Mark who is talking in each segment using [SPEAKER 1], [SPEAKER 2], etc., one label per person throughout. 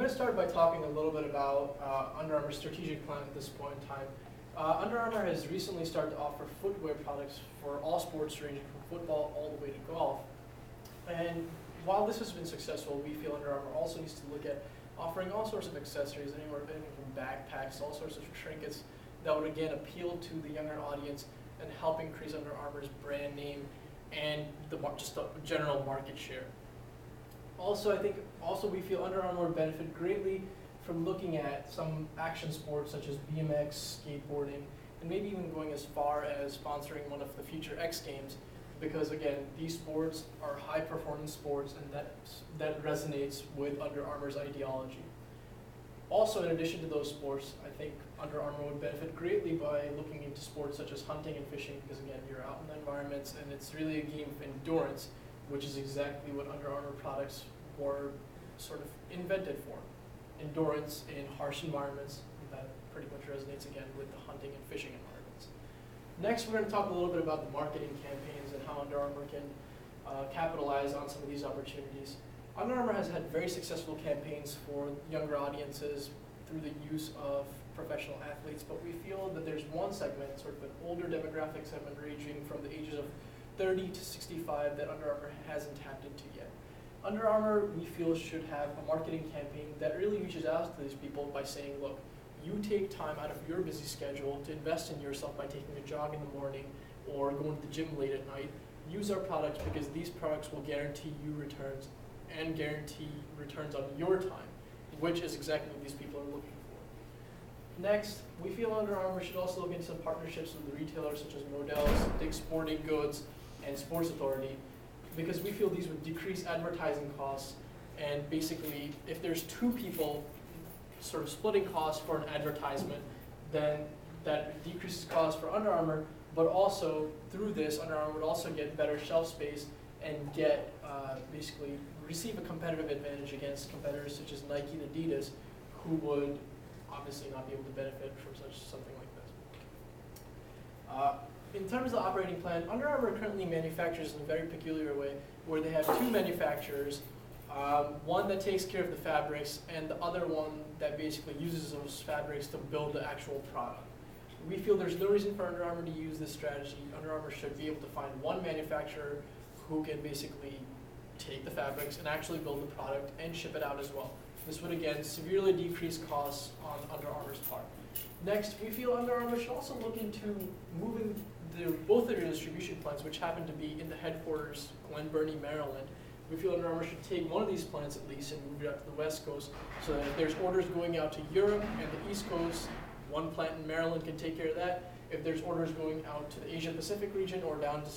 [SPEAKER 1] going to start by talking a little bit about Under Armour's strategic plan at this point in time. Under Armour has recently started to offer footwear products for all sports ranging from football all the way to golf. And while this has been successful, we feel Under Armour also needs to look at offering all sorts of accessories, anywhere from backpacks, all sorts of trinkets that would again appeal to the younger audience and help increase Under Armour's brand name and just the general market share. Also, I think we feel Under Armour would benefit greatly from looking at some action sports such as BMX, skateboarding, and maybe even going as far as sponsoring one of the future X Games, because again, these sports are high performance sports and that resonates with Under Armour's ideology. Also, in addition to those sports, I think Under Armour would benefit greatly by looking into sports such as hunting and fishing, because again, you're out in the environments and it's really a game of endurance, which is exactly what Under Armour products were sort of invented for. Endurance in harsh environments, that pretty much resonates again with the hunting and fishing environments. Next, we're going to talk a little bit about the marketing campaigns and how Under Armour can capitalize on some of these opportunities. Under Armour has had very successful campaigns for younger audiences through the use of professional athletes, but we feel that there's one segment, sort of an older demographic segment ranging from the ages of 30 to 65 that Under Armour hasn't tapped into yet. Under Armour, we feel, should have a marketing campaign that really reaches out to these people by saying, look, you take time out of your busy schedule to invest in yourself by taking a jog in the morning or going to the gym late at night. Use our products because these products will guarantee you returns and guarantee returns on your time, which is exactly what these people are looking for. Next, we feel Under Armour should also look into some partnerships with retailers such as Modell's, Dick's Sporting Goods, and Sports Authority, because we feel these would decrease advertising costs, and basically if there's two people sort of splitting costs for an advertisement, then that decreases costs for Under Armour, but also through this Under Armour would also get better shelf space and get basically receive a competitive advantage against competitors such as Nike and Adidas, who would obviously not be able to benefit from something like this. In terms of the operating plan, Under Armour currently manufactures in a very peculiar way, where they have two manufacturers, one that takes care of the fabrics and the other one that basically uses those fabrics to build the actual product. We feel there's no reason for Under Armour to use this strategy. Under Armour should be able to find one manufacturer who can basically take the fabrics and actually build the product and ship it out as well. This would again severely decrease costs on Under Armour's part. Next, we feel Under Armour should also look into moving both of their distribution plants, which happen to be in the headquarters, Glen Burnie, Maryland. We feel Under Armour should take one of these plants at least and move it out to the West Coast, so that if there's orders going out to Europe and the East Coast, one plant in Maryland can take care of that. If there's orders going out to the Asia Pacific region or down to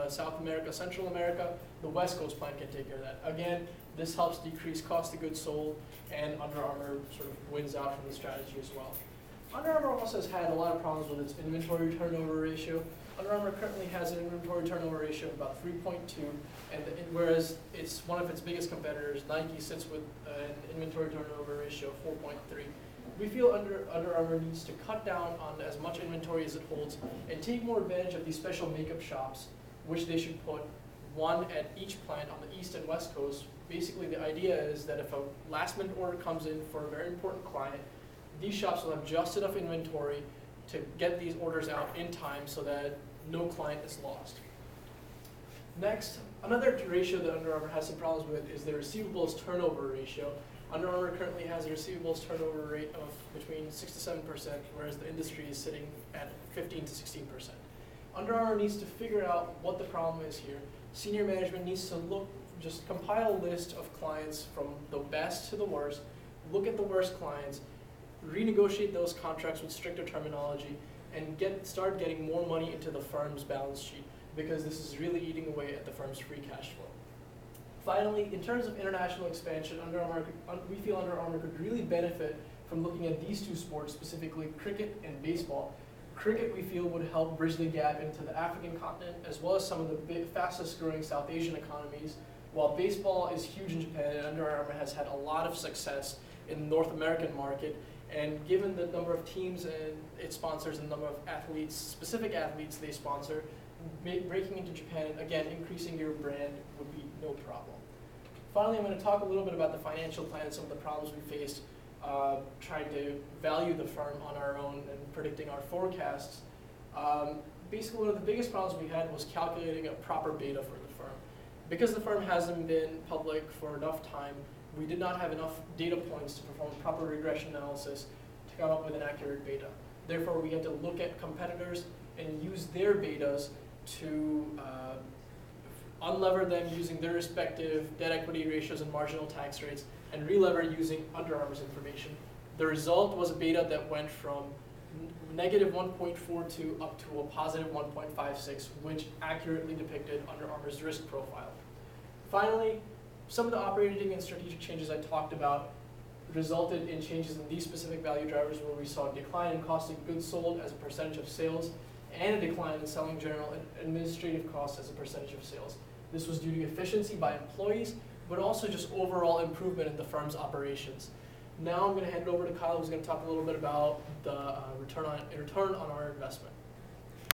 [SPEAKER 1] South America, Central America, the West Coast plant can take care of that. Again, this helps decrease cost of goods sold, and Under Armour sort of wins out from the strategy as well. Under Armour also has had a lot of problems with its inventory turnover ratio. Under Armour currently has an inventory turnover ratio of about 3.2, and whereas it's one of its biggest competitors, Nike, sits with an inventory turnover ratio of 4.3. We feel Under Armour needs to cut down on as much inventory as it holds and take more advantage of these special makeup shops, which they should put one at each plant on the East and West Coast. Basically, the idea is that if a last-minute order comes in for a very important client, these shops will have just enough inventory to get these orders out in time so that no client is lost. Next, another ratio that Under Armour has some problems with is the receivables turnover ratio. Under Armour currently has a receivables turnover rate of between 6 to 7%, whereas the industry is sitting at 15 to 16%. Under Armour needs to figure out what the problem is here. Senior management needs to just compile a list of clients from the best to the worst, look at the worst clients, renegotiate those contracts with stricter terminology, and start getting more money into the firm's balance sheet, because this is really eating away at the firm's free cash flow. Finally, in terms of international expansion, we feel Under Armour could really benefit from looking at these two sports, specifically cricket and baseball. Cricket, we feel, would help bridge the gap into the African continent, as well as some of the fastest growing South Asian economies, while baseball is huge in Japan, and Under Armour has had a lot of success in the North American market. And given the number of teams and it sponsors and the number of athletes, specific athletes they sponsor, breaking into Japan, again, increasing your brand would be no problem. Finally, I'm going to talk a little bit about the financial plan and some of the problems we faced trying to value the firm on our own and predicting our forecasts. Basically, one of the biggest problems we had was calculating a proper beta for the firm. Because the firm hasn't been public for enough time, we did not have enough data points to perform proper regression analysis to come up with an accurate beta. Therefore, we had to look at competitors and use their betas to unlever them using their respective debt equity ratios and marginal tax rates, and relever using Under Armour's information. The result was a beta that went from negative 1.42 up to a positive 1.56, which accurately depicted Under Armour's risk profile. Finally, some of the operating and strategic changes I talked about resulted in changes in these specific value drivers, where we saw a decline in cost of goods sold as a percentage of sales and a decline in selling, general, and administrative costs as a percentage of sales. This was due to efficiency by employees, but also just overall improvement in the firm's operations. Now I'm going to hand it over to Kyle, who's going to talk a little bit about the return on our investment.